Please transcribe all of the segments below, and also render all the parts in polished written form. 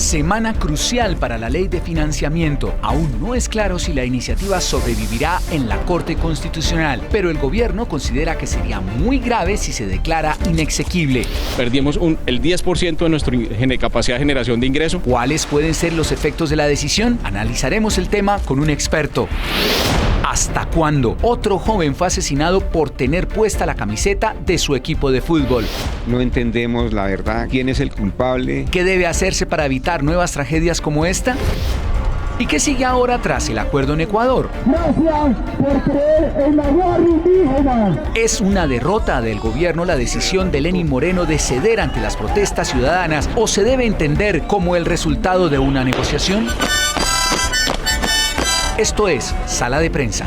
Semana crucial para la ley de financiamiento. Aún no es claro si la iniciativa sobrevivirá en la Corte Constitucional, pero el gobierno considera que sería muy grave si se declara inexequible. Perdimos el 10% de nuestra capacidad de generación de ingreso. ¿Cuáles pueden ser los efectos de la decisión? Analizaremos el tema con un experto. ¿Hasta cuándo? Otro joven fue asesinado por tener puesta la camiseta de su equipo de fútbol. No entendemos la verdad, quién es el culpable. ¿Qué debe hacerse para evitar nuevas tragedias como esta? ¿Y qué sigue ahora tras el acuerdo en Ecuador? Gracias por creer en la guerra indígena. ¿Es una derrota del gobierno la decisión de Lenín Moreno de ceder ante las protestas ciudadanas o se debe entender como el resultado de una negociación? Esto es Sala de Prensa.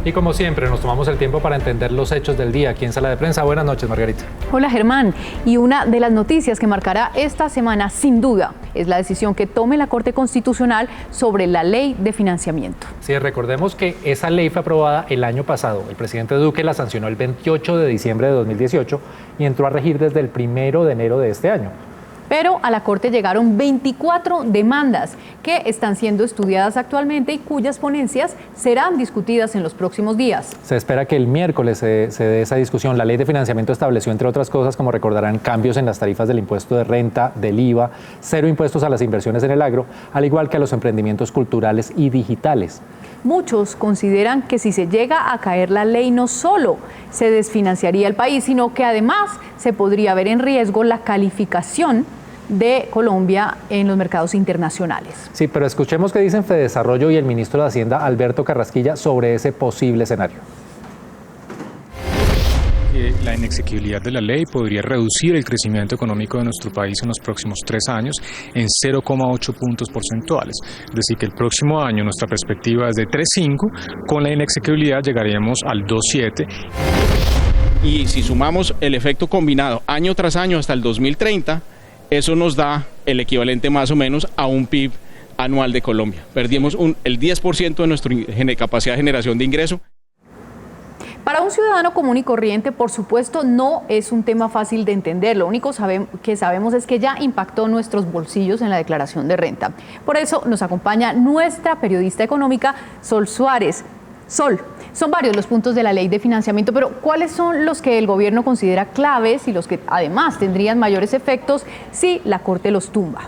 Y como siempre, nos tomamos el tiempo para entender los hechos del día aquí en Sala de Prensa. Buenas noches, Margarita. Hola, Germán. Y una de las noticias que marcará esta semana, sin duda, es la decisión que tome la Corte Constitucional sobre la ley de financiamiento. Sí, recordemos que esa ley fue aprobada el año pasado. El presidente Duque la sancionó el 28 de diciembre de 2018 y entró a regir desde el 1 de enero de este año. Pero a la Corte llegaron 24 demandas que están siendo estudiadas actualmente y cuyas ponencias serán discutidas en los próximos días. Se espera que el miércoles se dé esa discusión. La ley de financiamiento estableció, entre otras cosas, como recordarán, cambios en las tarifas del impuesto de renta, del IVA, 0 impuestos a las inversiones en el agro, al igual que a los emprendimientos culturales y digitales. Muchos consideran que si se llega a caer la ley no solo se desfinanciaría el país, sino que además se podría ver en riesgo la calificación de Colombia en los mercados internacionales. Sí, pero escuchemos qué dicen Fedesarrollo y el ministro de Hacienda, Alberto Carrasquilla, sobre ese posible escenario. La inexequibilidad de la ley podría reducir el crecimiento económico de nuestro país en los próximos 3 años en 0,8 puntos porcentuales. Es decir, que el próximo año nuestra perspectiva es de 3,5, con la inexequibilidad llegaríamos al 2,7. Y si sumamos el efecto combinado año tras año hasta el 2030, eso nos da el equivalente más o menos a un PIB anual de Colombia. Perdimos el 10% de nuestra capacidad de generación de ingreso. Para un ciudadano común y corriente, por supuesto, no es un tema fácil de entender. Lo único que sabemos es que ya impactó nuestros bolsillos en la declaración de renta. Por eso nos acompaña nuestra periodista económica, Sol Suárez. Sol, son varios los puntos de la ley de financiamiento, pero ¿cuáles son los que el gobierno considera claves y los que además tendrían mayores efectos si la Corte los tumba?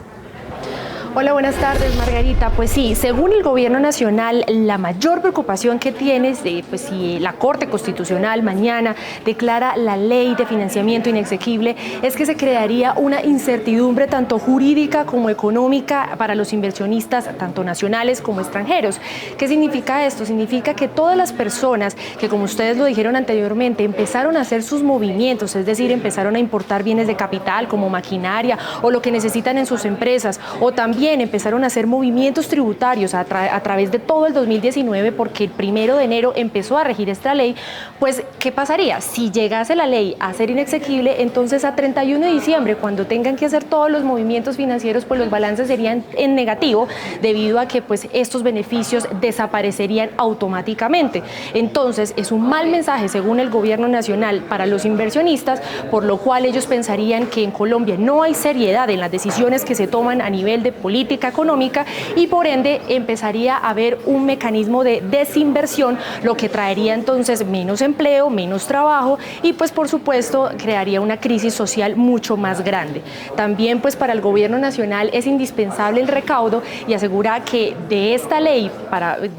Hola, buenas tardes, Margarita. Pues sí, según el Gobierno Nacional, la mayor preocupación que tiene es pues si la Corte Constitucional mañana declara la ley de financiamiento inexequible, es que se crearía una incertidumbre tanto jurídica como económica para los inversionistas, tanto nacionales como extranjeros. ¿Qué significa esto? Significa que todas las personas que, como ustedes lo dijeron anteriormente, empezaron a hacer sus movimientos, es decir, empezaron a importar bienes de capital como maquinaria o lo que necesitan en sus empresas, o también empezaron a hacer movimientos tributarios a través de todo el 2019, porque el 1 de enero empezó a regir esta ley, pues ¿qué pasaría? Si llegase la ley a ser inexequible, entonces a 31 de diciembre, cuando tengan que hacer todos los movimientos financieros, pues los balances serían en negativo, debido a que pues estos beneficios desaparecerían automáticamente. Entonces es un mal mensaje, según el Gobierno Nacional, para los inversionistas, por lo cual ellos pensarían que en Colombia no hay seriedad en las decisiones que se toman a nivel de política económica y por ende empezaría a haber un mecanismo de desinversión, lo que traería entonces menos empleo, menos trabajo y pues por supuesto crearía una crisis social mucho más grande. También pues para el Gobierno Nacional es indispensable el recaudo y asegura que de esta ley,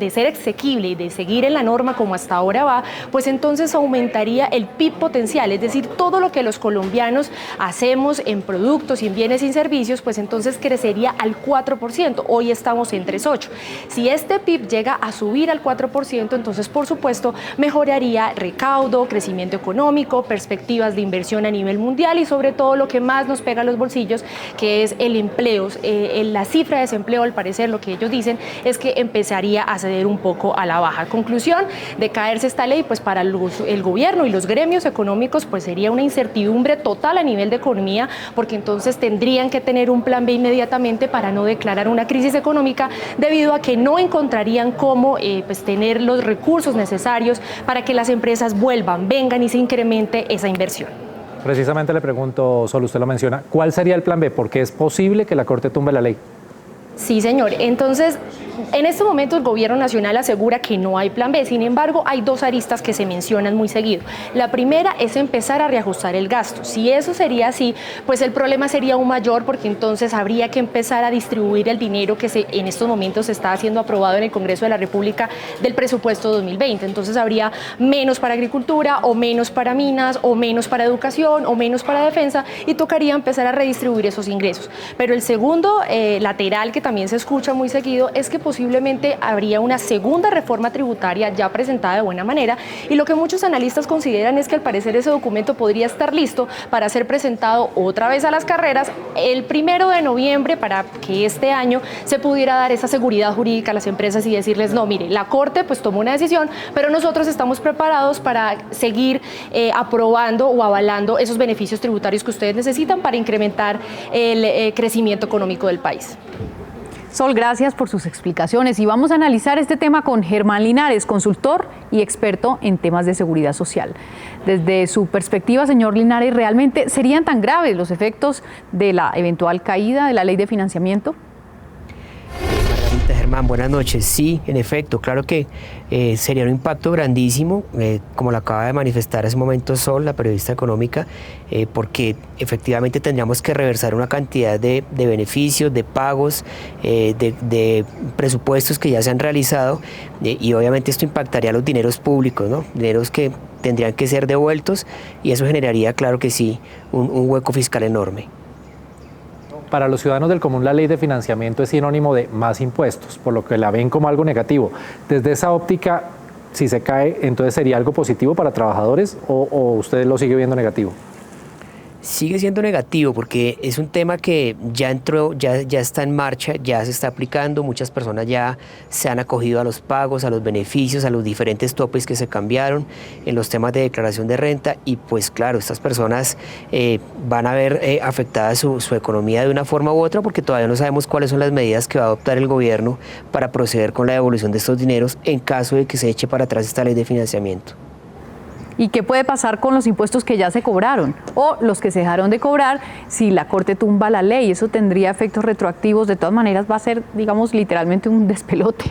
de ser exequible y de seguir en la norma como hasta ahora va, pues entonces aumentaría el PIB potencial, es decir, todo lo que los colombianos hacemos en productos y en bienes y servicios, pues entonces crecería al 4%, hoy estamos en 3,8%. Si este PIB llega a subir al 4%, entonces por supuesto mejoraría recaudo, crecimiento económico, perspectivas de inversión a nivel mundial y sobre todo lo que más nos pega a los bolsillos, que es el empleo. La cifra de desempleo, al parecer, lo que ellos dicen es que empezaría a ceder un poco a la baja. Conclusión, de caerse esta ley, pues para el gobierno y los gremios económicos, pues sería una incertidumbre total a nivel de economía, porque entonces tendrían que tener un plan B inmediatamente para no declarar una crisis económica debido a que no encontrarían cómo pues tener los recursos necesarios para que las empresas vuelvan, vengan y se incremente esa inversión. Precisamente le pregunto, Sol, usted lo menciona, ¿cuál sería el plan B? Porque es posible que la Corte tumbe la ley. Sí, señor. Entonces, en este momento el Gobierno Nacional asegura que no hay plan B. Sin embargo, hay dos aristas que se mencionan muy seguido. La primera es empezar a reajustar el gasto. Si eso sería así, pues el problema sería aún mayor, porque entonces habría que empezar a distribuir el dinero que en estos momentos está siendo aprobado en el Congreso de la República del presupuesto 2020. Entonces habría menos para agricultura, o menos para minas, o menos para educación, o menos para defensa, y tocaría empezar a redistribuir esos ingresos. Pero el segundo lateral que también se escucha muy seguido es que posiblemente habría una segunda reforma tributaria ya presentada de buena manera, y lo que muchos analistas consideran es que al parecer ese documento podría estar listo para ser presentado otra vez a las carreras el 1 de noviembre, para que este año se pudiera dar esa seguridad jurídica a las empresas y decirles, no, mire, la Corte pues tomó una decisión, pero nosotros estamos preparados para seguir aprobando o avalando esos beneficios tributarios que ustedes necesitan para incrementar el crecimiento económico del país. Sol, gracias por sus explicaciones y vamos a analizar este tema con Germán Linares, consultor y experto en temas de seguridad social. Desde su perspectiva, señor Linares, ¿realmente serían tan graves los efectos de la eventual caída de la ley de financiamiento? Germán, buenas noches. Sí, en efecto, claro que sería un impacto grandísimo, como lo acaba de manifestar hace un momento Sol, la periodista económica, porque efectivamente tendríamos que reversar una cantidad de beneficios, de pagos, de presupuestos que ya se han realizado, y obviamente esto impactaría a los dineros públicos, ¿no? Dineros que tendrían que ser devueltos, y eso generaría, claro que sí, un hueco fiscal enorme. Para los ciudadanos del común, la ley de financiamiento es sinónimo de más impuestos, por lo que la ven como algo negativo. Desde esa óptica, si se cae, entonces ¿sería algo positivo para trabajadores o usted lo sigue viendo negativo? Sigue siendo negativo porque es un tema que ya entró, ya está en marcha, ya se está aplicando, muchas personas ya se han acogido a los pagos, a los beneficios, a los diferentes topes que se cambiaron en los temas de declaración de renta, y pues claro, estas personas van a ver afectada su economía de una forma u otra, porque todavía no sabemos cuáles son las medidas que va a adoptar el gobierno para proceder con la devolución de estos dineros en caso de que se eche para atrás esta ley de financiamiento. ¿Y qué puede pasar con los impuestos que ya se cobraron o los que se dejaron de cobrar si la Corte tumba la ley? Eso tendría efectos retroactivos. De todas maneras va a ser, digamos, literalmente un despelote.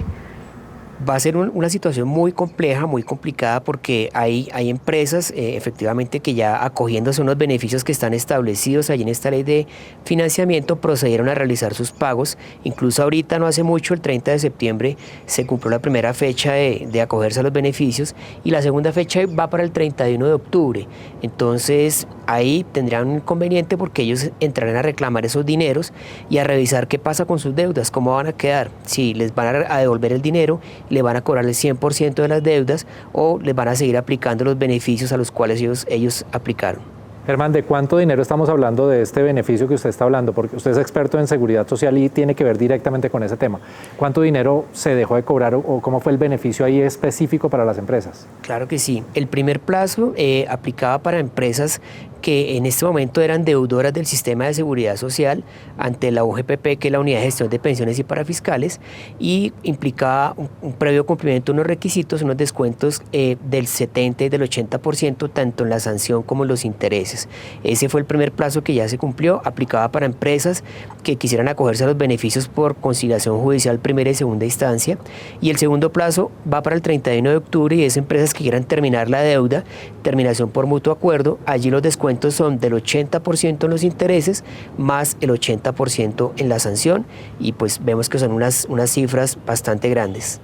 Va a ser una situación muy compleja, muy complicada, porque hay empresas efectivamente que ya acogiéndose a unos beneficios que están establecidos allí en esta ley de financiamiento procedieron a realizar sus pagos. Incluso ahorita, no hace mucho, el 30 de septiembre, se cumplió la primera fecha de acogerse a los beneficios, y la segunda fecha va para el 31 de octubre. Entonces ahí tendrían un inconveniente porque ellos entrarán a reclamar esos dineros y a revisar qué pasa con sus deudas, cómo van a quedar, si les van a devolver el dinero, le van a cobrar el 100% de las deudas o les van a seguir aplicando los beneficios a los cuales ellos aplicaron. Germán, ¿de cuánto dinero estamos hablando de este beneficio que usted está hablando? Porque usted es experto en seguridad social y tiene que ver directamente con ese tema. ¿Cuánto dinero se dejó de cobrar o cómo fue el beneficio ahí específico para las empresas? Claro que sí. El primer plazo aplicaba para empresas que en este momento eran deudoras del sistema de seguridad social ante la UGPP, que es la Unidad de Gestión de Pensiones y Parafiscales, y implicaba un previo cumplimiento de unos requisitos, unos descuentos del 70 y del 80%, tanto en la sanción como en los intereses. Ese fue el primer plazo que ya se cumplió, aplicaba para empresas que quisieran acogerse a los beneficios por conciliación judicial primera y segunda instancia, y el segundo plazo va para el 31 de octubre y es empresas que quieran terminar la deuda, terminación por mutuo acuerdo. Allí los descuentos son del 80% en los intereses más el 80% en la sanción, y pues vemos que son unas cifras bastante grandes.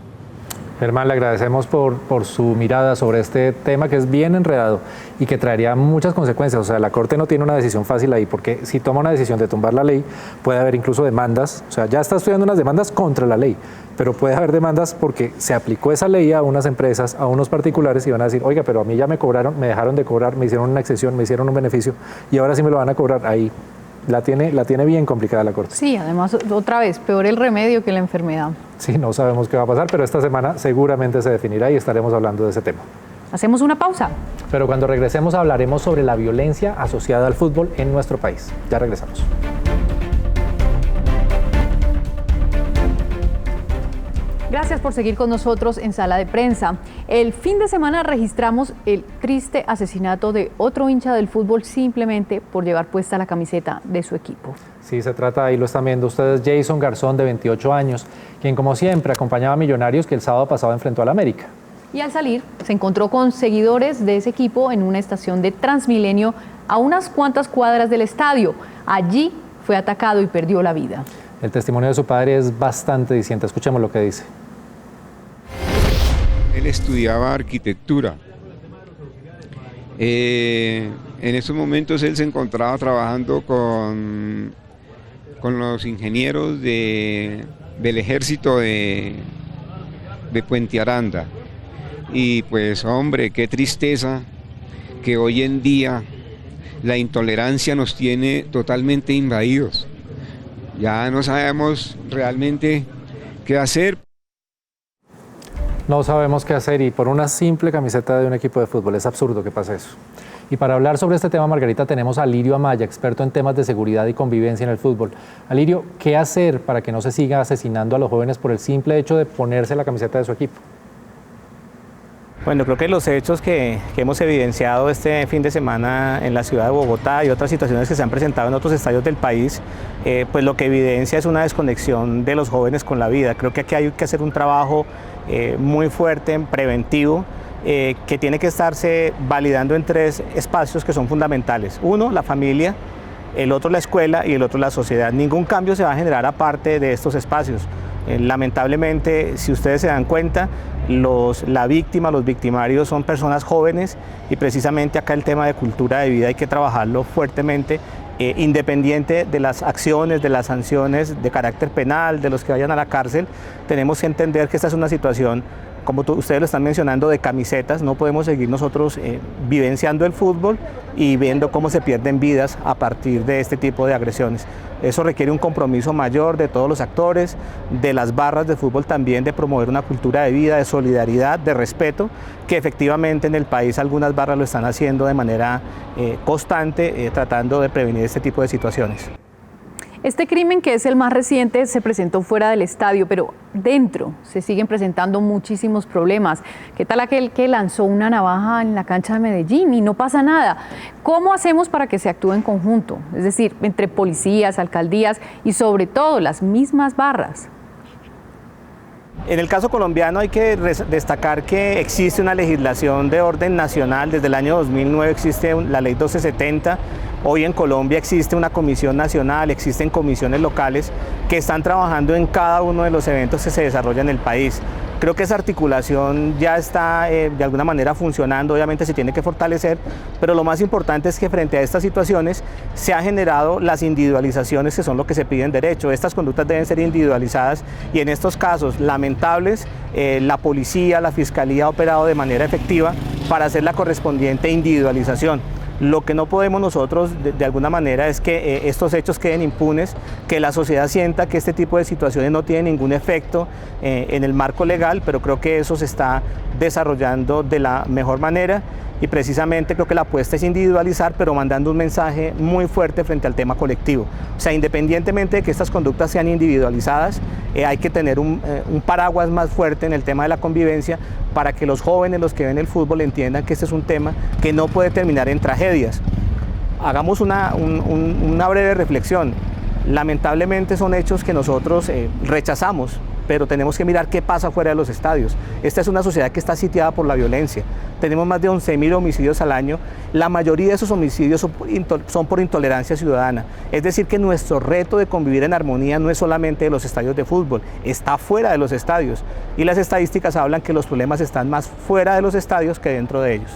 Germán, le agradecemos por su mirada sobre este tema que es bien enredado y que traería muchas consecuencias. O sea, la Corte no tiene una decisión fácil ahí, porque si toma una decisión de tumbar la ley, puede haber incluso demandas. O sea, ya está estudiando unas demandas contra la ley, pero puede haber demandas porque se aplicó esa ley a unas empresas, a unos particulares, y van a decir, oiga, pero a mí ya me cobraron, me dejaron de cobrar, me hicieron una excepción, me hicieron un beneficio, y ahora sí me lo van a cobrar. Ahí la tiene bien complicada la Corte. Sí, además, otra vez, peor el remedio que la enfermedad. Sí, no sabemos qué va a pasar, pero esta semana seguramente se definirá y estaremos hablando de ese tema. Hacemos una pausa. Pero cuando regresemos hablaremos sobre la violencia asociada al fútbol en nuestro país. Ya regresamos. Gracias por seguir con nosotros en Sala de Prensa. El fin de semana registramos el triste asesinato de otro hincha del fútbol simplemente por llevar puesta la camiseta de su equipo. Sí, se trata, ahí lo están viendo ustedes, Jason Garzón, de 28 años, quien como siempre acompañaba a Millonarios, que el sábado pasado enfrentó al América. Y al salir se encontró con seguidores de ese equipo en una estación de Transmilenio a unas cuantas cuadras del estadio. Allí fue atacado y perdió la vida. El testimonio de su padre es bastante diciente. Escuchemos lo que dice. Él estudiaba arquitectura. En esos momentos él se encontraba trabajando con los ingenieros del ejército de Puente Aranda. Y pues hombre, qué tristeza que hoy en día la intolerancia nos tiene totalmente invadidos. Ya no sabemos realmente qué hacer. No sabemos qué hacer y por una simple camiseta de un equipo de fútbol es absurdo que pase eso. Y para hablar sobre este tema, Margarita, tenemos a Alirio Amaya, experto en temas de seguridad y convivencia en el fútbol. Alirio, ¿qué hacer para que no se siga asesinando a los jóvenes por el simple hecho de ponerse la camiseta de su equipo? Bueno, creo que los hechos que hemos evidenciado este fin de semana en la ciudad de Bogotá y otras situaciones que se han presentado en otros estadios del país, pues lo que evidencia es una desconexión de los jóvenes con la vida. Creo que aquí hay que hacer un trabajo muy fuerte, preventivo, que tiene que estarse validando en 3 espacios que son fundamentales. Uno, la familia, el otro la escuela y el otro la sociedad. Ningún cambio se va a generar aparte de estos espacios. Lamentablemente, si ustedes se dan cuenta, la víctima, los victimarios son personas jóvenes y precisamente acá el tema de cultura de vida hay que trabajarlo fuertemente, independiente de las acciones, de las sanciones de carácter penal, de los que vayan a la cárcel. Tenemos que entender que esta es una situación, como ustedes lo están mencionando, de camisetas. No podemos seguir nosotros vivenciando el fútbol y viendo cómo se pierden vidas a partir de este tipo de agresiones. Eso requiere un compromiso mayor de todos los actores, de las barras de fútbol también, de promover una cultura de vida, de solidaridad, de respeto, que efectivamente en el país algunas barras lo están haciendo de manera constante, tratando de prevenir este tipo de situaciones. Este crimen, que es el más reciente, se presentó fuera del estadio, pero dentro se siguen presentando muchísimos problemas. ¿Qué tal aquel que lanzó una navaja en la cancha de Medellín y no pasa nada? ¿Cómo hacemos para que se actúe en conjunto? Es decir, entre policías, alcaldías y sobre todo las mismas barras. En el caso colombiano hay que destacar que existe una legislación de orden nacional. Desde el año 2009 existe la ley 1270. Hoy en Colombia existe una comisión nacional, existen comisiones locales que están trabajando en cada uno de los eventos que se desarrollan en el país. Creo que esa articulación ya está de alguna manera funcionando, obviamente se tiene que fortalecer, pero lo más importante es que frente a estas situaciones se han generado las individualizaciones que son lo que se pide en derecho. Estas conductas deben ser individualizadas y en estos casos lamentables la policía, la fiscalía ha operado de manera efectiva para hacer la correspondiente individualización. Lo que no podemos nosotros de alguna manera es que estos hechos queden impunes, que la sociedad sienta que este tipo de situaciones no tienen ningún efecto en el marco legal, pero creo que eso se está desarrollando de la mejor manera y precisamente creo que la apuesta es individualizar, pero mandando un mensaje muy fuerte frente al tema colectivo. O sea, independientemente de que estas conductas sean individualizadas, hay que tener un paraguas más fuerte en el tema de la convivencia para que los jóvenes, los que ven el fútbol, entiendan que este es un tema que no puede terminar en tragedias. Hagamos una breve reflexión. Lamentablemente son hechos que nosotros rechazamos, pero tenemos que mirar qué pasa fuera de los estadios. Esta es una sociedad que está sitiada por la violencia. Tenemos más de 11.000 homicidios al año. La mayoría de esos homicidios son por intolerancia ciudadana. Es decir, que nuestro reto de convivir en armonía no es solamente de los estadios de fútbol, está fuera de los estadios. Y las estadísticas hablan que los problemas están más fuera de los estadios que dentro de ellos.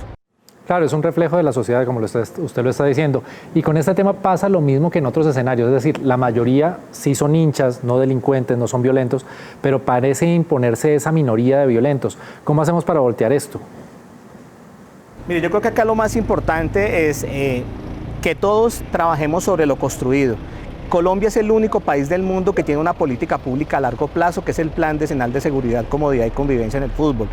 Claro, es un reflejo de la sociedad, como usted lo está diciendo. Y con este tema pasa lo mismo que en otros escenarios. Es decir, la mayoría sí son hinchas, no delincuentes, no son violentos, pero parece imponerse esa minoría de violentos. ¿Cómo hacemos para voltear esto? Mire, yo creo que acá lo más importante es que todos trabajemos sobre lo construido. Colombia es el único país del mundo que tiene una política pública a largo plazo, que es el Plan Decenal de Seguridad, Comodidad y Convivencia en el Fútbol.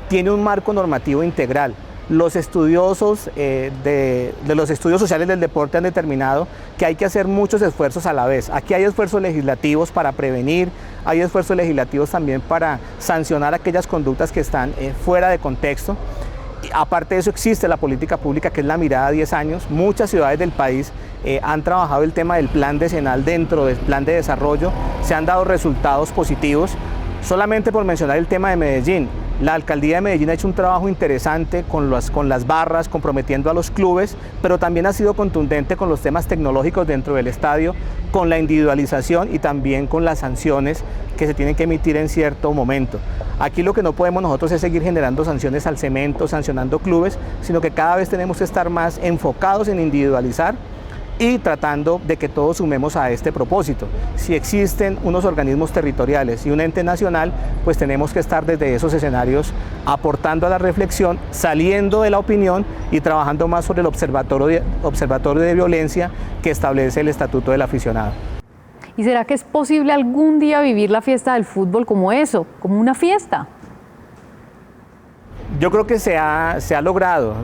Tiene un marco normativo integral. Los estudiosos de los estudios sociales del deporte han determinado que hay que hacer muchos esfuerzos a la vez. Aquí hay esfuerzos legislativos para prevenir, hay esfuerzos legislativos también para sancionar aquellas conductas que están fuera de contexto. Aparte de eso existe la política pública, que es la mirada a 10 años. Muchas ciudades del país han trabajado el tema del plan decenal dentro del plan de desarrollo, se han dado resultados positivos. Solamente por mencionar el tema de Medellín, la alcaldía de Medellín ha hecho un trabajo interesante con las barras, comprometiendo a los clubes, pero también ha sido contundente con los temas tecnológicos dentro del estadio, con la individualización y también con las sanciones que se tienen que emitir en cierto momento. Aquí lo que no podemos nosotros es seguir generando sanciones al cemento, sancionando clubes, sino que cada vez tenemos que estar más enfocados en individualizar y tratando de que todos sumemos a este propósito. Si existen unos organismos territoriales y un ente nacional, pues tenemos que estar desde esos escenarios aportando a la reflexión, saliendo de la opinión y trabajando más sobre el observatorio de violencia que establece el Estatuto del Aficionado. ¿Y será que es posible algún día vivir la fiesta del fútbol como eso, como una fiesta? Yo creo que se ha logrado.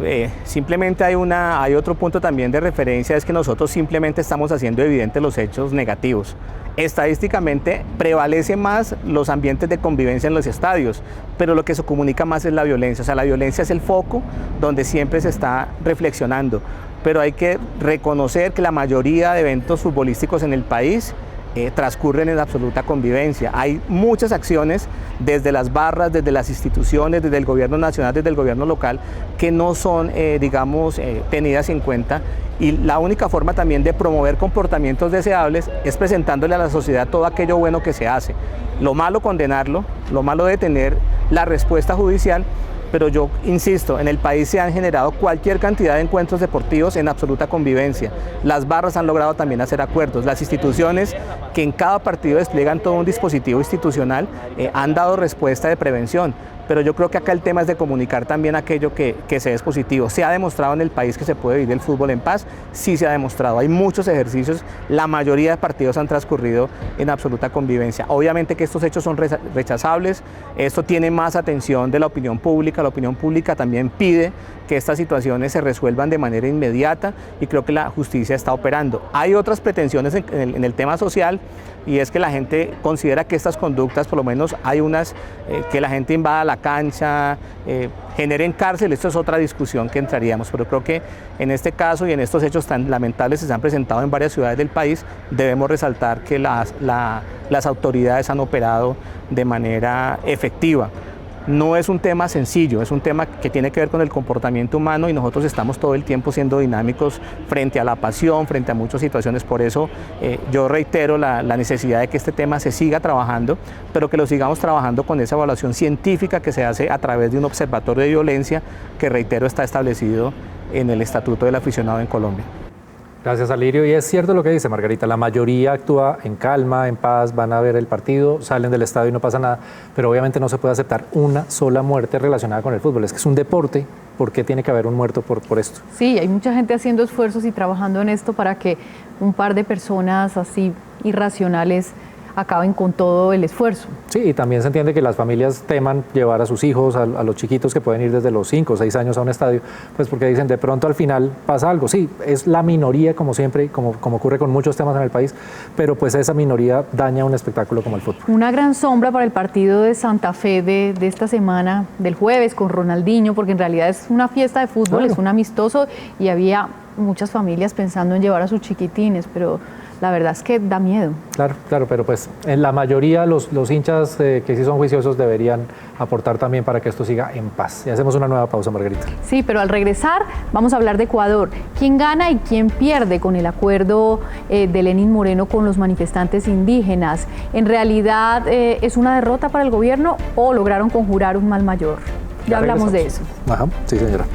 Simplemente hay otro punto también de referencia, es que nosotros simplemente estamos haciendo evidentes los hechos negativos. Estadísticamente prevalecen más los ambientes de convivencia en los estadios, pero lo que se comunica más es la violencia. O sea, la violencia es el foco donde siempre se está reflexionando. Pero hay que reconocer que la mayoría de eventos futbolísticos en el país transcurren en absoluta convivencia. Hay muchas acciones desde las barras, desde las instituciones, desde el gobierno nacional, desde el gobierno local, que no son, tenidas en cuenta, y la única forma también de promover comportamientos deseables es presentándole a la sociedad todo aquello bueno que se hace. Lo malo condenarlo, lo malo detener la respuesta judicial, pero yo insisto, en el país se han generado cualquier cantidad de encuentros deportivos en absoluta convivencia. Las barras han logrado también hacer acuerdos. Las instituciones que en cada partido despliegan todo un dispositivo institucional han dado respuesta de prevención. Pero yo creo que acá el tema es de comunicar también aquello que se es positivo. ¿Se ha demostrado en el país que se puede vivir el fútbol en paz? Sí se ha demostrado. Hay muchos ejercicios, la mayoría de partidos han transcurrido en absoluta convivencia. Obviamente que estos hechos son rechazables, esto tiene más atención de la opinión pública también pide que estas situaciones se resuelvan de manera inmediata y creo que la justicia está operando. Hay otras pretensiones en el tema social, y es que la gente considera que estas conductas, por lo menos hay unas que la gente invada la cancha, generen cárcel. Esto es otra discusión que entraríamos, pero creo que en este caso y en estos hechos tan lamentables que se han presentado en varias ciudades del país, debemos resaltar que las autoridades han operado de manera efectiva. No es un tema sencillo, es un tema que tiene que ver con el comportamiento humano y nosotros estamos todo el tiempo siendo dinámicos frente a la pasión, frente a muchas situaciones. Por eso yo reitero la necesidad de que este tema se siga trabajando, pero que lo sigamos trabajando con esa evaluación científica que se hace a través de un observatorio de violencia que, reitero, está establecido en el Estatuto del Aficionado en Colombia. Gracias, Alirio. Y es cierto lo que dice Margarita, la mayoría actúa en calma, en paz, van a ver el partido, salen del estadio y no pasa nada, pero obviamente no se puede aceptar una sola muerte relacionada con el fútbol. Es que es un deporte, ¿por qué tiene que haber un muerto por esto? Sí, hay mucha gente haciendo esfuerzos y trabajando en esto para que un par de personas así irracionales acaben con todo el esfuerzo. Sí, y también se entiende que las familias teman llevar a sus hijos, a los chiquitos que pueden ir desde los 5 o 6 años a un estadio, pues porque dicen de pronto al final pasa algo. Sí, es la minoría como siempre, como ocurre con muchos temas en el país, pero pues esa minoría daña un espectáculo como el fútbol. Una gran sombra para el partido de Santa Fe de esta semana, del jueves, con Ronaldinho, porque en realidad es una fiesta de fútbol, claro. Es un amistoso y había muchas familias pensando en llevar a sus chiquitines, pero la verdad es que da miedo. Claro, pero pues en la mayoría los hinchas que sí son juiciosos deberían aportar también para que esto siga en paz. Y hacemos una nueva pausa, Margarita. Sí, pero al regresar vamos a hablar de Ecuador. ¿Quién gana y quién pierde con el acuerdo de Lenín Moreno con los manifestantes indígenas? ¿En realidad es una derrota para el gobierno o lograron conjurar un mal mayor? Ya hablamos de eso. Ajá, sí, señora.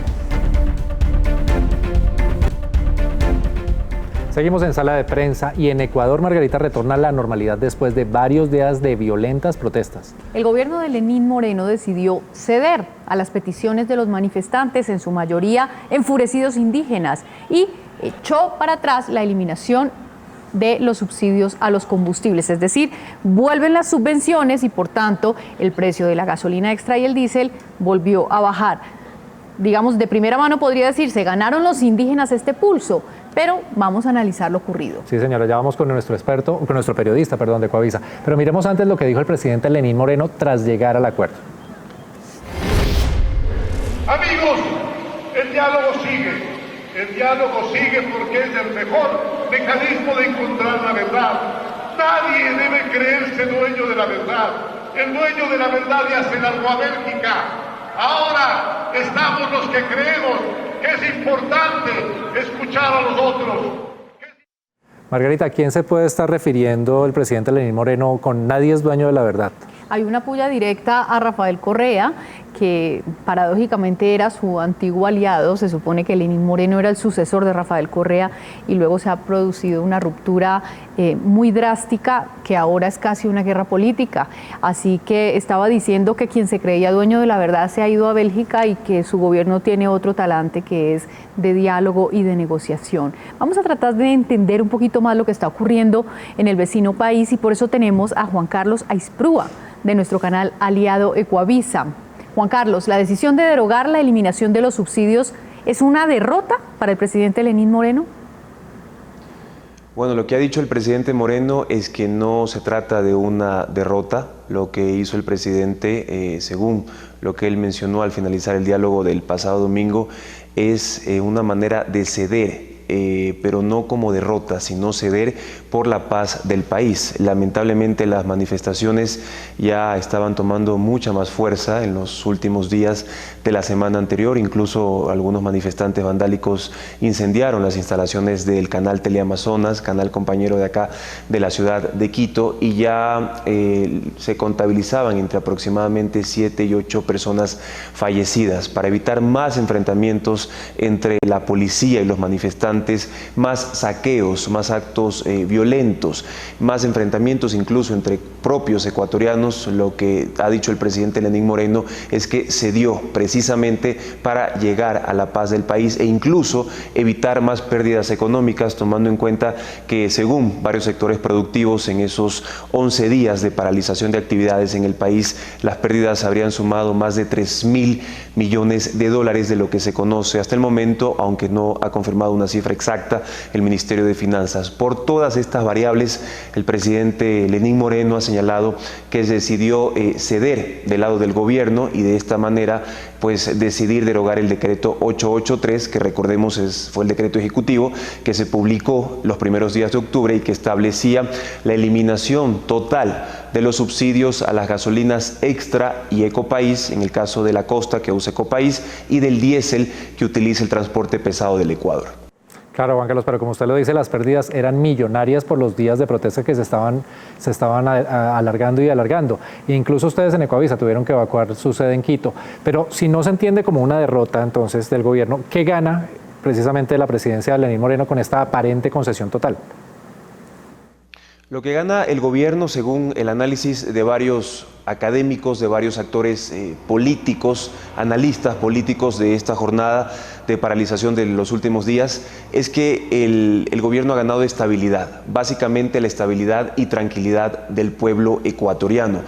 Seguimos en sala de prensa y en Ecuador, Margarita, retorna a la normalidad después de varios días de violentas protestas. El gobierno de Lenín Moreno decidió ceder a las peticiones de los manifestantes, en su mayoría enfurecidos indígenas, y echó para atrás la eliminación de los subsidios a los combustibles, es decir, vuelven las subvenciones y por tanto el precio de la gasolina extra y el diésel volvió a bajar. digamos, de primera mano podría decirse, ganaron los indígenas este pulso, pero vamos a analizar lo ocurrido. Sí, señora, ya vamos con nuestro periodista de Ecoavisa. Pero miremos antes lo que dijo el presidente Lenín Moreno tras llegar al acuerdo. Amigos, el diálogo sigue. El diálogo sigue porque es el mejor mecanismo de encontrar la verdad. Nadie debe creerse dueño de la verdad. El dueño de la verdad ya se largó a Bélgica. Ahora estamos los que creemos que es importante escuchar a los otros. Margarita, ¿a quién se puede estar refiriendo el presidente Lenín Moreno con nadie es dueño de la verdad? Hay una puya directa a Rafael Correa, que paradójicamente era su antiguo aliado. Se supone que Lenín Moreno era el sucesor de Rafael Correa y luego se ha producido una ruptura muy drástica que ahora es casi una guerra política. Así que estaba diciendo que quien se creía dueño de la verdad se ha ido a Bélgica y que su gobierno tiene otro talante que es de diálogo y de negociación. Vamos a tratar de entender un poquito más lo que está ocurriendo en el vecino país y por eso tenemos a Juan Carlos Aisprúa de nuestro canal aliado Ecoavisa. Juan Carlos, ¿la decisión de derogar la eliminación de los subsidios es una derrota para el presidente Lenín Moreno? Bueno, lo que ha dicho el presidente Moreno es que no se trata de una derrota. Lo que hizo el presidente, según lo que él mencionó al finalizar el diálogo del pasado domingo, es una manera de ceder. Pero no como derrota, sino ceder por la paz del país. Lamentablemente las manifestaciones ya estaban tomando mucha más fuerza en los últimos días de la semana anterior. Incluso algunos manifestantes vandálicos incendiaron las instalaciones del canal Teleamazonas, canal compañero de acá de la ciudad de Quito, y ya se contabilizaban entre aproximadamente 7 y 8 personas fallecidas. Para evitar más enfrentamientos entre la policía y los manifestantes, más saqueos, más actos violentos, más enfrentamientos incluso entre propios ecuatorianos, lo que ha dicho el presidente Lenín Moreno es que se dio precisamente para llegar a la paz del país e incluso evitar más pérdidas económicas, tomando en cuenta que según varios sectores productivos en esos 11 días de paralización de actividades en el país, las pérdidas habrían sumado más de 3.000 millones de dólares de lo que se conoce hasta el momento, aunque no ha confirmado una cifra exacta el Ministerio de Finanzas. Por todas estas variables, el presidente Lenín Moreno ha señalado que se decidió ceder del lado del gobierno y de esta manera pues decidir derogar el decreto 883, que recordemos fue el decreto ejecutivo que se publicó los primeros días de octubre y que establecía la eliminación total de los subsidios a las gasolinas Extra y Ecopaís, en el caso de la Costa que usa Ecopaís, y del diésel que utiliza el transporte pesado del Ecuador. Claro, Juan Carlos, pero como usted lo dice, las pérdidas eran millonarias por los días de protesta que se estaban alargando y alargando. E incluso ustedes en Ecoavisa tuvieron que evacuar su sede en Quito. Pero si no se entiende como una derrota entonces del gobierno, ¿qué gana precisamente la presidencia de Lenín Moreno con esta aparente concesión total? Lo que gana el gobierno, según el análisis de varios académicos, de varios actores políticos, analistas políticos de esta jornada de paralización de los últimos días, es que el gobierno ha ganado estabilidad, básicamente la estabilidad y tranquilidad del pueblo ecuatoriano.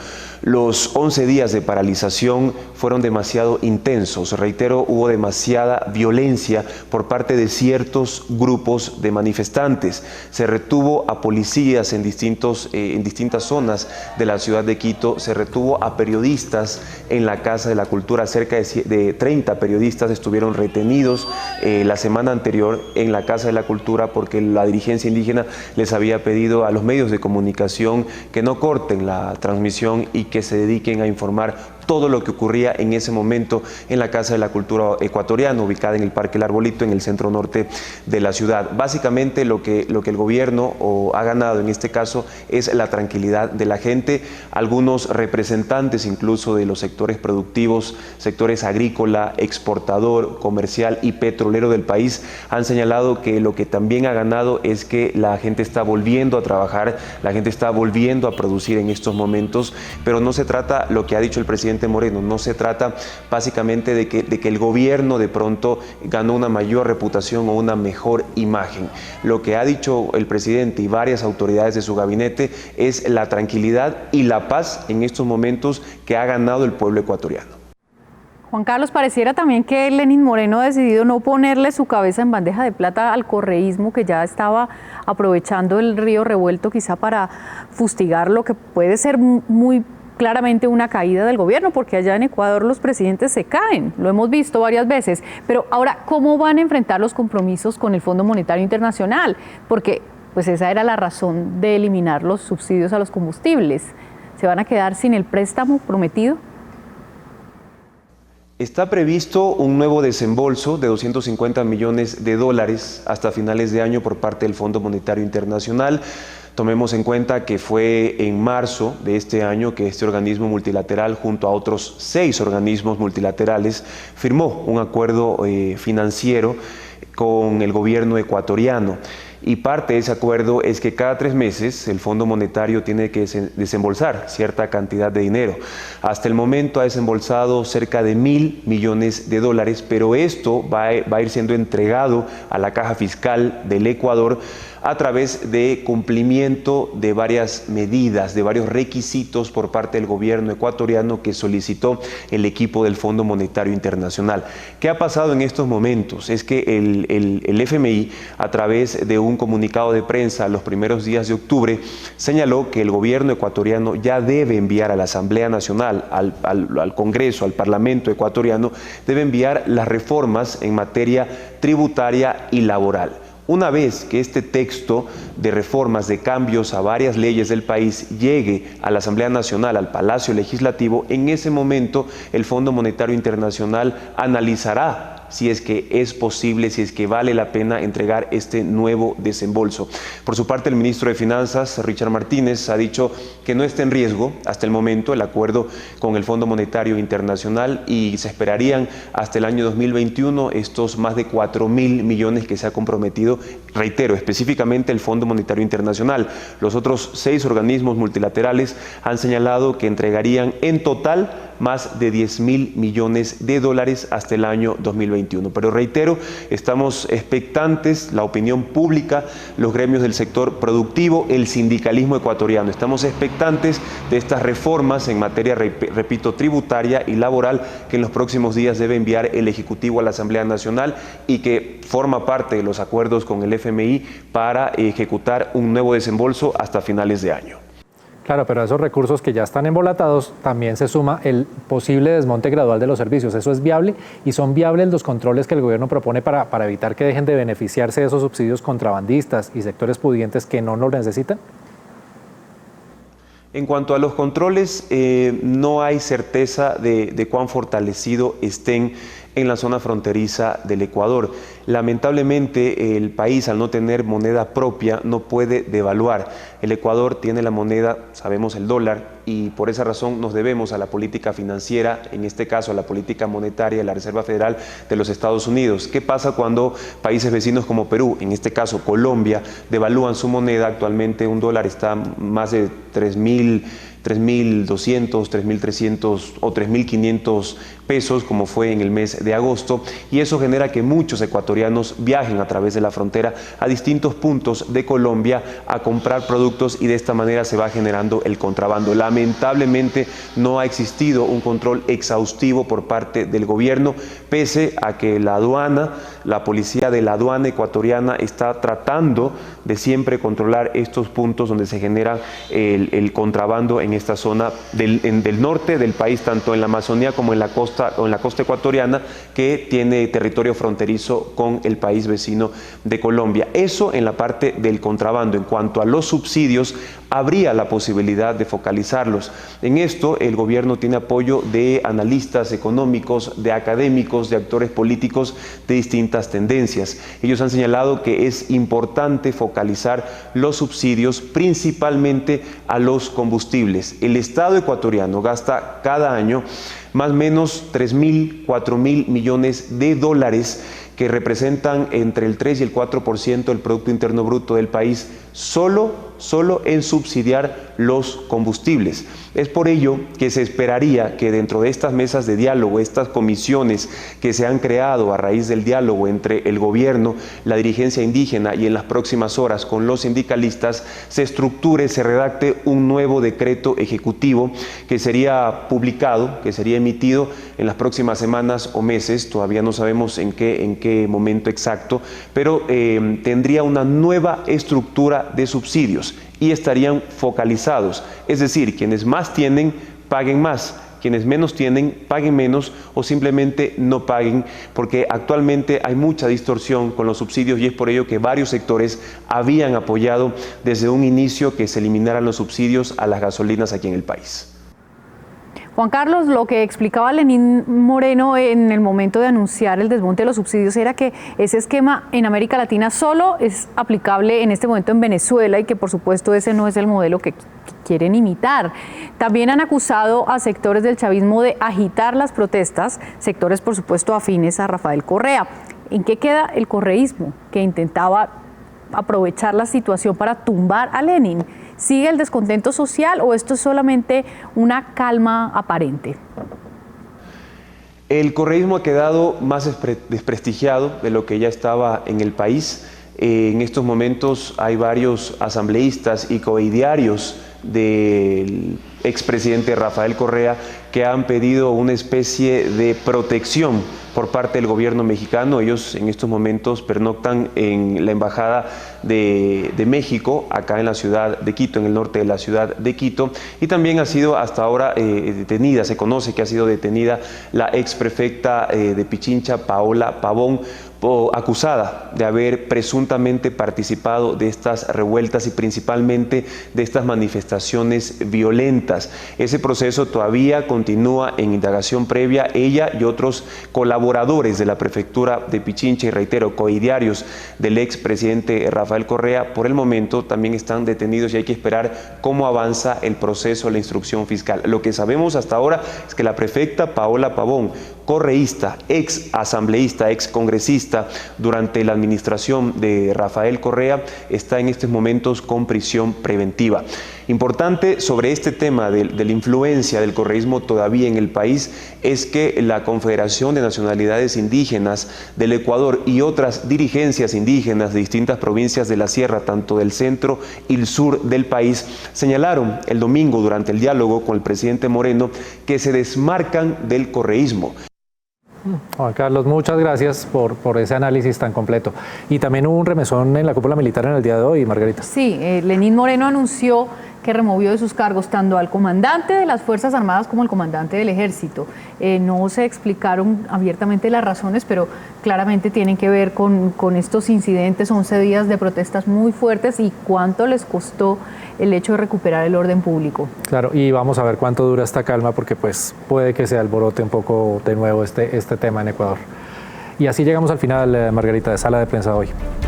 Los 11 días de paralización fueron demasiado intensos, reitero, hubo demasiada violencia por parte de ciertos grupos de manifestantes. Se retuvo a policías en distintas zonas de la ciudad de Quito, se retuvo a periodistas en la Casa de la Cultura, cerca de 30 periodistas estuvieron retenidos la semana anterior en la Casa de la Cultura porque la dirigencia indígena les había pedido a los medios de comunicación que no corten la transmisión y que se dediquen a informar todo lo que ocurría en ese momento en la Casa de la Cultura ecuatoriana, ubicada en el Parque El Arbolito, en el centro norte de la ciudad. Básicamente lo que el gobierno ha ganado en este caso es la tranquilidad de la gente. Algunos representantes incluso de los sectores productivos, sectores agrícola, exportador, comercial y petrolero del país han señalado que lo que también ha ganado es que la gente está volviendo a trabajar, la gente está volviendo a producir en estos momentos, pero no se trata, lo que ha dicho el presidente Moreno, no se trata básicamente de que el gobierno de pronto ganó una mayor reputación o una mejor imagen. Lo que ha dicho el presidente y varias autoridades de su gabinete es la tranquilidad y la paz en estos momentos que ha ganado el pueblo ecuatoriano. Juan Carlos, pareciera también que Lenín Moreno ha decidido no ponerle su cabeza en bandeja de plata al correísmo, que ya estaba aprovechando el río revuelto quizá para fustigar lo que puede ser muy claramente una caída del gobierno, porque allá en Ecuador los presidentes se caen, lo hemos visto varias veces. Pero ahora, ¿cómo van a enfrentar los compromisos con el Fondo Monetario Internacional? Porque pues esa era la razón de eliminar los subsidios a los combustibles. ¿Se van a quedar sin el préstamo prometido? Está previsto un nuevo desembolso de 250 millones de dólares hasta finales de año por parte del Fondo Monetario Internacional. Tomemos en cuenta que fue en marzo de este año que este organismo multilateral, junto a otros 6 organismos multilaterales, firmó un acuerdo financiero con el gobierno ecuatoriano. Y parte de ese acuerdo es que cada 3 meses el Fondo Monetario tiene que desembolsar cierta cantidad de dinero. Hasta el momento ha desembolsado cerca de 1.000 millones de dólares, pero esto va a ir siendo entregado a la caja fiscal del Ecuador a través de cumplimiento de varias medidas, de varios requisitos por parte del gobierno ecuatoriano que solicitó el equipo del Fondo Monetario Internacional. ¿Qué ha pasado en estos momentos? Es que el FMI, a través de un comunicado de prensa los primeros días de octubre, señaló que el gobierno ecuatoriano ya debe enviar a la Asamblea Nacional, al Congreso, al Parlamento ecuatoriano, debe enviar las reformas en materia tributaria y laboral. Una vez que este texto de reformas, de cambios a varias leyes del país llegue a la Asamblea Nacional, al Palacio Legislativo, en ese momento el Fondo Monetario Internacional analizará si es que es posible, si es que vale la pena entregar este nuevo desembolso. Por su parte, el ministro de Finanzas, Richard Martínez, ha dicho que no está en riesgo hasta el momento el acuerdo con el Fondo Monetario Internacional y se esperarían hasta el año 2021 estos más de 4.000 millones que se ha comprometido, reitero, específicamente el Fondo Monetario Internacional. Los otros 6 organismos multilaterales han señalado que entregarían en total más de 10.000 millones de dólares hasta el año 2021. Pero reitero, estamos expectantes, la opinión pública, los gremios del sector productivo, el sindicalismo ecuatoriano. Estamos expectantes de estas reformas en materia, repito, tributaria y laboral que en los próximos días debe enviar el Ejecutivo a la Asamblea Nacional y que forma parte de los acuerdos con el FMI para ejecutar un nuevo desembolso hasta finales de año. Claro, pero a esos recursos que ya están embolatados también se suma el posible desmonte gradual de los servicios. ¿Eso es viable? ¿Y son viables los controles que el gobierno propone para evitar que dejen de beneficiarse de esos subsidios contrabandistas y sectores pudientes que no lo necesitan? En cuanto a los controles, no hay certeza de cuán fortalecido estén en la zona fronteriza del Ecuador. Lamentablemente, el país, al no tener moneda propia, no puede devaluar. El Ecuador tiene la moneda, sabemos, el dólar, y por esa razón nos debemos a la política financiera, en este caso a la política monetaria de la Reserva Federal de los Estados Unidos. ¿Qué pasa cuando países vecinos como Perú, en este caso Colombia, devalúan su moneda? Actualmente un dólar está más de 3.200, 3.300 o 3.500 pesos, como fue en el mes de agosto, y eso genera que muchos ecuatorianos viajen a través de la frontera a distintos puntos de Colombia a comprar productos y de esta manera se va generando el contrabando. Lamentablemente no ha existido un control exhaustivo por parte del gobierno, pese a que la aduana, la policía de la aduana ecuatoriana está tratando de siempre controlar estos puntos donde se genera el contrabando en esta zona del norte del país, tanto en la Amazonía como en la costa ecuatoriana, que tiene territorio fronterizo con el país vecino de Colombia. Eso en la parte del contrabando. En cuanto a los subsidios, habría la posibilidad de focalizarlos. En esto el gobierno tiene apoyo de analistas económicos, de académicos, de actores políticos de distintas tendencias. Ellos han señalado que es importante focalizar los subsidios principalmente a los combustibles. El Estado ecuatoriano gasta cada año más o menos 3.000, 4.000 millones de dólares, que representan entre el 3 y el 4% del Producto Interno Bruto del país, solo solo en subsidiar los combustibles. Es por ello que se esperaría que dentro de estas mesas de diálogo, estas comisiones que se han creado a raíz del diálogo entre el gobierno, la dirigencia indígena y en las próximas horas con los sindicalistas, se estructure, se redacte un nuevo decreto ejecutivo que sería publicado, que sería emitido en las próximas semanas o meses. Todavía no sabemos en qué momento exacto, pero tendría una nueva estructura de subsidios y estarían focalizados, es decir, quienes más tienen, paguen más, quienes menos tienen, paguen menos o simplemente no paguen, porque actualmente hay mucha distorsión con los subsidios y es por ello que varios sectores habían apoyado desde un inicio que se eliminaran los subsidios a las gasolinas aquí en el país. Juan Carlos, lo que explicaba Lenín Moreno en el momento de anunciar el desmonte de los subsidios era que ese esquema en América Latina solo es aplicable en este momento en Venezuela y que por supuesto ese no es el modelo que quieren imitar. También han acusado a sectores del chavismo de agitar las protestas, sectores por supuesto afines a Rafael Correa. ¿En qué queda el correísmo que intentaba aprovechar la situación para tumbar a Lenin? ¿Sigue el descontento social o esto es solamente una calma aparente? El correísmo ha quedado más desprestigiado de lo que ya estaba en el país. En estos momentos hay varios asambleístas y coidiarios del expresidente Rafael Correa que han pedido una especie de protección por parte del gobierno mexicano. Ellos en estos momentos pernoctan en la Embajada de México, acá en la ciudad de Quito, en el norte de la ciudad de Quito, y también ha sido hasta ahora detenida, se conoce que ha sido detenida la exprefecta de Pichincha, Paola Pavón, acusada de haber presuntamente participado de estas revueltas y principalmente de estas manifestaciones violentas. Ese proceso todavía continúa en indagación previa. Ella y otros colaboradores de la prefectura de Pichincha y reitero, coidiarios del expresidente Rafael Correa, por el momento también están detenidos y hay que esperar cómo avanza el proceso, la instrucción fiscal. Lo que sabemos hasta ahora es que la prefecta Paola Pavón, correísta, ex asambleísta, ex congresista durante la administración de Rafael Correa, está en estos momentos con prisión preventiva. Importante sobre este tema de la influencia del correísmo todavía en el país es que la Confederación de Nacionalidades Indígenas del Ecuador y otras dirigencias indígenas de distintas provincias de la sierra, tanto del centro y el sur del país, señalaron el domingo durante el diálogo con el presidente Moreno que se desmarcan del correísmo. Juan Carlos, muchas gracias por ese análisis tan completo. Y también hubo un remesón en la cúpula militar en el día de hoy, Margarita. Sí, Lenín Moreno anunció que removió de sus cargos tanto al comandante de las Fuerzas Armadas como al comandante del Ejército. No se explicaron abiertamente las razones, pero claramente tienen que ver con estos incidentes, 11 días de protestas muy fuertes y cuánto les costó el hecho de recuperar el orden público. Claro, y vamos a ver cuánto dura esta calma, porque pues puede que se alborote un poco de nuevo este tema en Ecuador. Y así llegamos al final, Margarita, de Sala de Prensa hoy.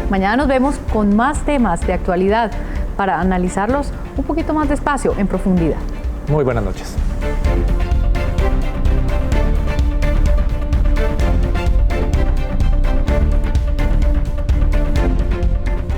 Mañana nos vemos con más temas de actualidad para analizarlos un poquito más despacio, en profundidad. Muy buenas noches.